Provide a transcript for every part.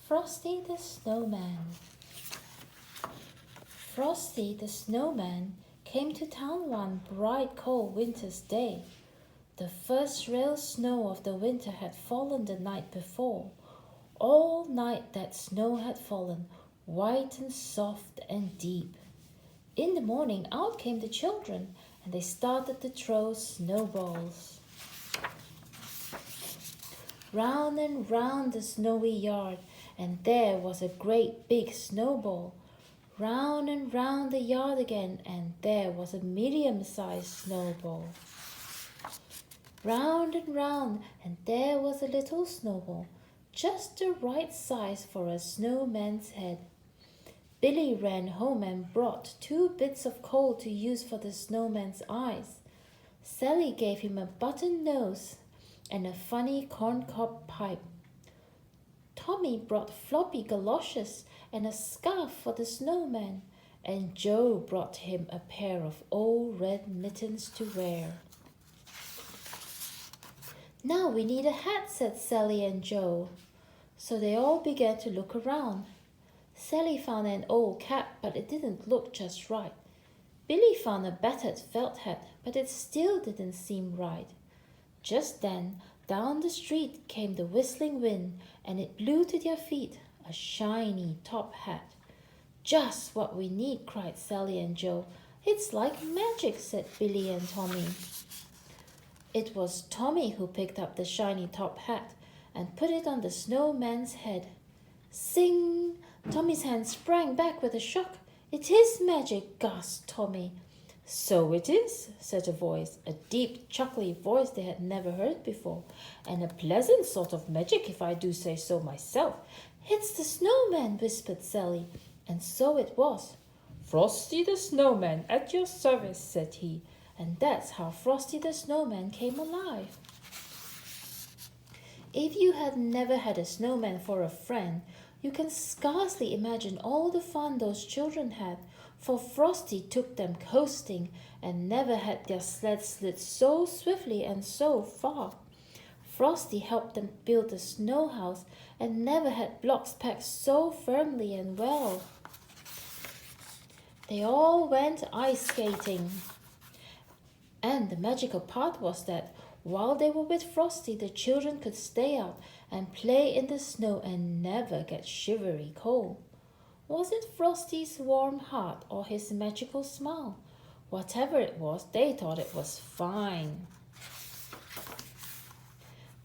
Frosty the Snowman. Frosty the Snowman came to town one bright cold winter's day. The first real snow of the winter had fallen the night before. All night that snow had fallen, white and soft and deep. In the morning out came the children, and they started to throw snowballs. Round and round the snowy yard, and there was a great big snowball. Round and round the yard again, and there was a medium-sized snowball. Round and round, and there was a little snowball, just the right size for a snowman's head. Billy ran home and brought 2 bits of coal to use for the snowman's eyes. Sally gave him a button nose and a funny corncob pipe. Tommy brought floppy galoshes and a scarf for the snowman, and Joe brought him a pair of old red mittens to wear. "Now we need a hat," said Sally and Joe. So they all began to look around. Sally found an old cap, but it didn't look just right. Billy found a battered felt hat, but it still didn't seem right. Just then, down the street came the whistling wind, and it blew to their feet a shiny top hat. "Just what we need," cried Sally and Joe. "It's like magic," said Billy and Tommy. It was Tommy who picked up the shiny top hat and put it on the snowman's head. Sing! Tommy's hand sprang back with a shock. "It is magic!" gasped Tommy. "So it is," said a voice, a deep, chuckly voice they had never heard before, "and a pleasant sort of magic if I do say so myself." "It's the snowman," whispered Sally, and so it was. "Frosty the Snowman at your service," said he, and that's how Frosty the Snowman came alive. If you had never had a snowman for a friend, you can scarcely imagine all the fun those children had, for Frosty took them coasting and never had their sled slid so swiftly and so far. Frosty helped them build a snow house and never had blocks packed so firmly and well. They all went ice skating. And the magical part was that while they were with Frosty, the children could stay out and play in the snow and never get shivery cold. Was it Frosty's warm heart or his magical smile? Whatever it was, they thought it was fine.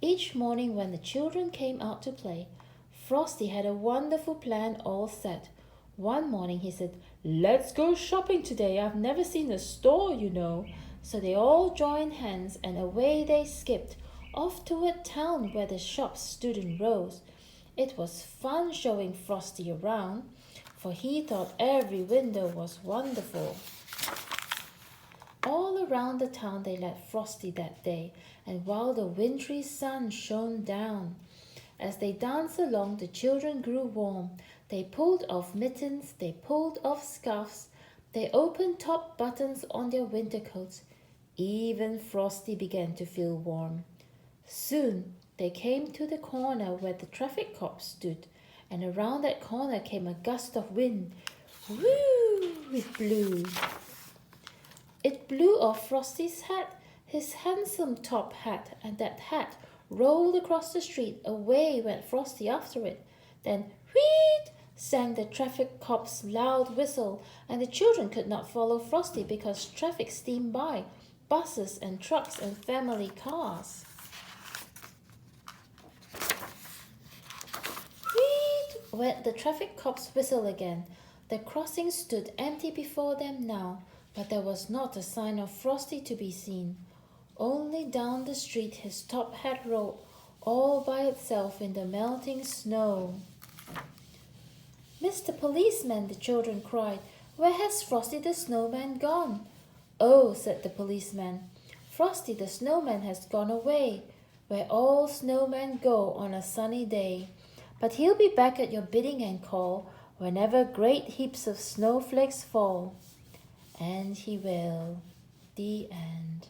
Each morning when the children came out to play, Frosty had a wonderful plan all set. One morning he said, "Let's go shopping today. I've never seen a store, you know." So they all joined hands and away they skipped, off toward town where the shops stood in rows. It was fun showing Frosty around, for he thought every window was wonderful. All around the town they led Frosty that day, and while the wintry sun shone down, as they danced along, the children grew warm. They pulled off mittens, they pulled off scarves, they opened top buttons on their winter coats. Even Frosty began to feel warm. Soon they came to the corner where the traffic cops stood, and around that corner came a gust of wind. Woo! It blew. It blew off Frosty's hat, his handsome top hat, and that hat rolled across the street. Away went Frosty after it. Then, wheet! Sang the traffic cop's loud whistle, and the children could not follow Frosty because traffic steamed by, buses and trucks and family cars. Wheet! Went the traffic cop's whistle again. The crossing stood empty before them now, but there was not a sign of Frosty to be seen. Only down the street his top hat rolled, all by itself in the melting snow. "Mr. Policeman," the children cried, "where has Frosty the Snowman gone?" "Oh," said the policeman, "Frosty the Snowman has gone away, where all snowmen go on a sunny day. But he'll be back at your bidding and call, whenever great heaps of snowflakes fall." And he will. The end.